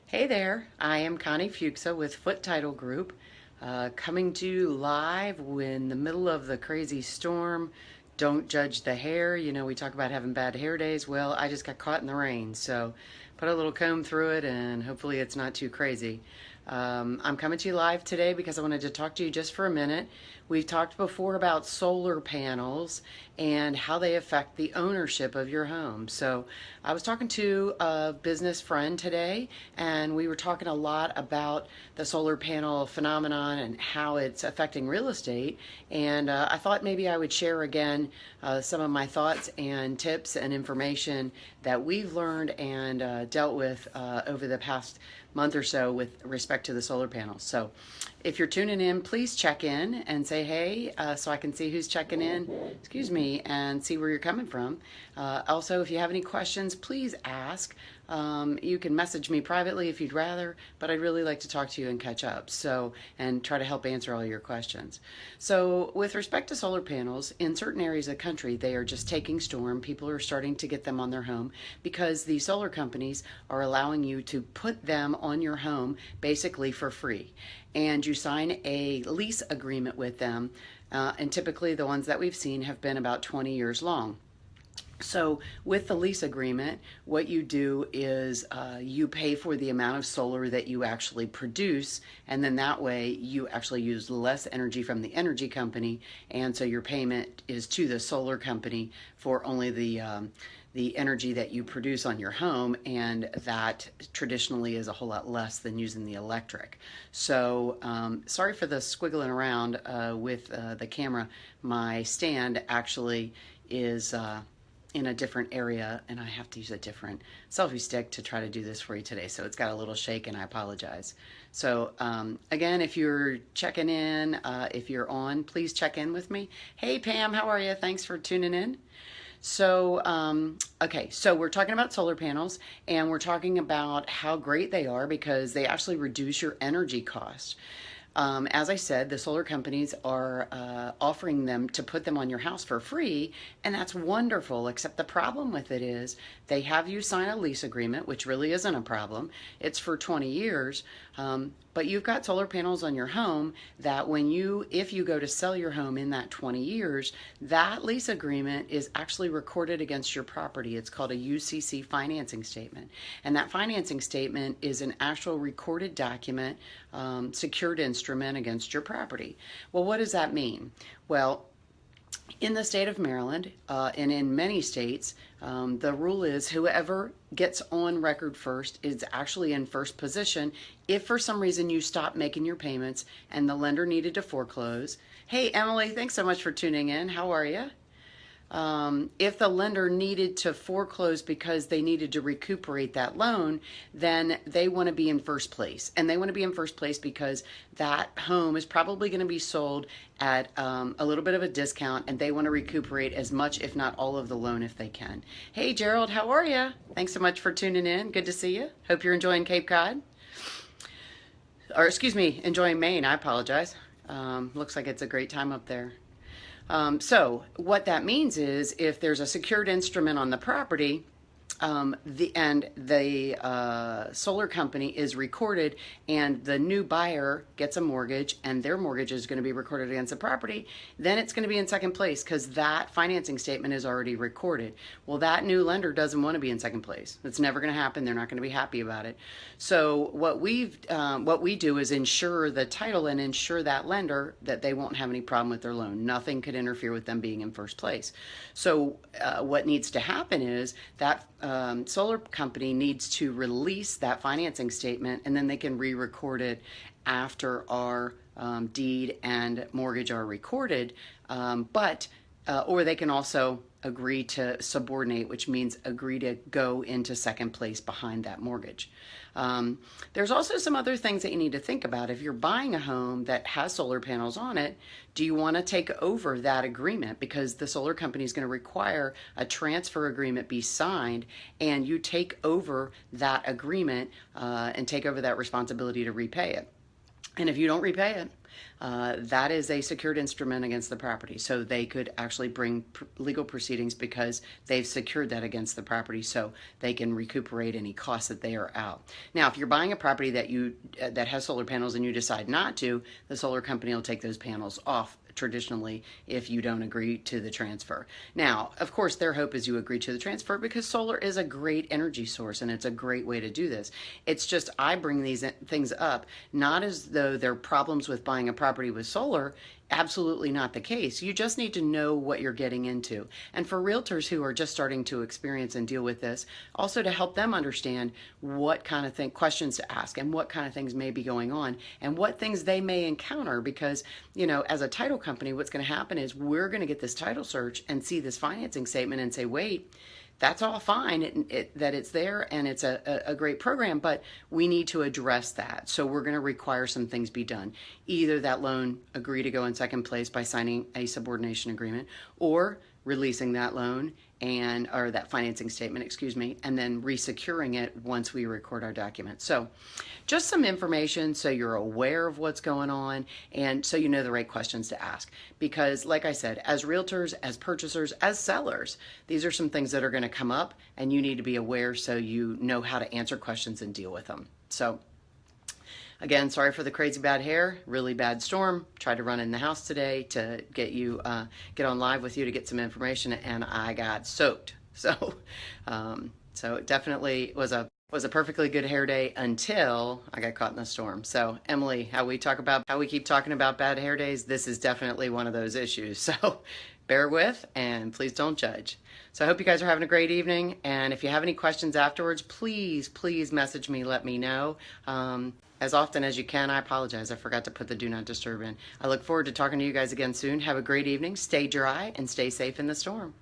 Hey there, I am Connie Fuksa with Foot Title Group, coming to you live in the middle of the crazy storm. Don't judge the hair. You know, we talk about having bad hair days. Well, I just got caught in the rain, so put a little comb through it and hopefully it's not too crazy. I'm coming to you live today because I wanted to talk to you just for a minute. We've talked before about solar panels and how they affect the ownership of your home. So I was talking to a business friend today, and we were talking a lot about the solar panel phenomenon and how it's affecting real estate. And I thought maybe I would share again some of my thoughts and tips and information that we've learned and dealt with over the past month or so with respect to the solar panels. So if you're tuning in, please check in and say hey, so I can see who's checking in, and see where you're coming from. Also, if you have any questions, please ask. You can message me privately if you'd rather, but I'd really like to talk to you and catch up, and try to help answer all your questions. So with respect to solar panels, in certain areas of the country, they are just taking storm. People are starting to get them on their home because the solar companies are allowing you to put them on your home basically for free. And you sign a lease agreement with them, and typically the ones that we've seen have been about 20 years long. So with the lease agreement, what you do is you pay for the amount of solar that you actually produce, and then that way you actually use less energy from the energy company, and so your payment is to the solar company for only the energy that you produce on your home, and that traditionally is a whole lot less than using the electric. So sorry for the squiggling around with the camera. My stand actually is in a different area, and I have to use a different selfie stick to try to do this for you today, so it's got a little shake and I apologize. So again, if you're checking in, if you're on, please check in with me. Hey Pam, how are you? Thanks for tuning in. So, okay, so we're talking about solar panels, and we're talking about how great they are because they actually reduce your energy cost. As I said, the solar companies are offering them to put them on your house for free, and that's wonderful, except the problem with it is they have you sign a lease agreement, which really isn't a problem. It's for 20 years, but you've got solar panels on your home that if you go to sell your home in that 20 years, that lease agreement is actually recorded against your property. It's called a UCC financing statement, and that financing statement is an actual recorded document, secured instrument against your property. Well, what does that mean? Well, in the state of Maryland, and in many states, the rule is whoever gets on record first is actually in first position. If for some reason you stop making your payments and the lender needed to foreclose. Hey, Emily, thanks so much for tuning in. How are you? If the lender needed to foreclose because they needed to recuperate that loan, then they want to be in first place. And they want to be in first place because that home is probably going to be sold at a little bit of a discount, and they want to recuperate as much, if not all of the loan if they can. Hey, Gerald, how are you? Thanks so much for tuning in. Good to see you. Hope you're enjoying Cape Cod. Or excuse me, enjoying Maine. I apologize. Looks like it's a great time up there. So what that means is if there's a secured instrument on the property, the solar company is recorded, and the new buyer gets a mortgage, and their mortgage is going to be recorded against the property, then it's going to be in second place because that financing statement is already recorded. Well, that new lender doesn't want to be in second place. It's never going to happen. They're not going to be happy about it. So what we do is insure the title and insure that lender that they won't have any problem with their loan. Nothing could interfere with them being in first place. So what needs to happen is that solar company needs to release that financing statement, and then they can re-record it after our deed and mortgage are recorded. Or they can also agree to subordinate, which means agree to go into second place behind that mortgage. There's also some other things that you need to think about. If you're buying a home that has solar panels on it, do you want to take over that agreement? Because the solar company is going to require a transfer agreement be signed, and you take over that agreement and take over that responsibility to repay it. And if you don't repay it, that is a secured instrument against the property. So they could actually bring legal proceedings because they've secured that against the property, so they can recuperate any costs that they are out. Now, if you're buying a property that has solar panels and you decide not to, the solar company will take those panels off traditionally if you don't agree to the transfer. Now, of course, their hope is you agree to the transfer because solar is a great energy source and it's a great way to do this. It's just I bring these things up not as though there are problems with buying a property with solar. Absolutely not the case. You just need to know what you're getting into. And for realtors who are just starting to experience and deal with this, also to help them understand what kind of questions to ask and what kind of things may be going on and what things they may encounter. Because, you know, as a title company, what's going to happen is we're going to get this title search and see this financing statement and say, wait, that's all fine that it's there and it's a great program, but we need to address that. So we're going to require some things be done. Either that loan agree to go in second place by signing a subordination agreement, or releasing that loan or that financing statement, excuse me, and then resecuring it once we record our documents. So just some information so you're aware of what's going on and so you know the right questions to ask. Because like I said, as realtors, as purchasers, as sellers, these are some things that are going to come up and you need to be aware so you know how to answer questions and deal with them. So again, sorry for the crazy bad hair, really bad storm. Tried to run in the house today to get on live with you to get some information, and I got soaked. So, so it definitely was a perfectly good hair day until I got caught in the storm. So Emily, how we keep talking about bad hair days, this is definitely one of those issues. So bear with and please don't judge. So I hope you guys are having a great evening. And if you have any questions afterwards, please message me, let me know. As often as you can. I apologize. I forgot to put the do not disturb in. I look forward to talking to you guys again soon. Have a great evening. Stay dry and stay safe in the storm.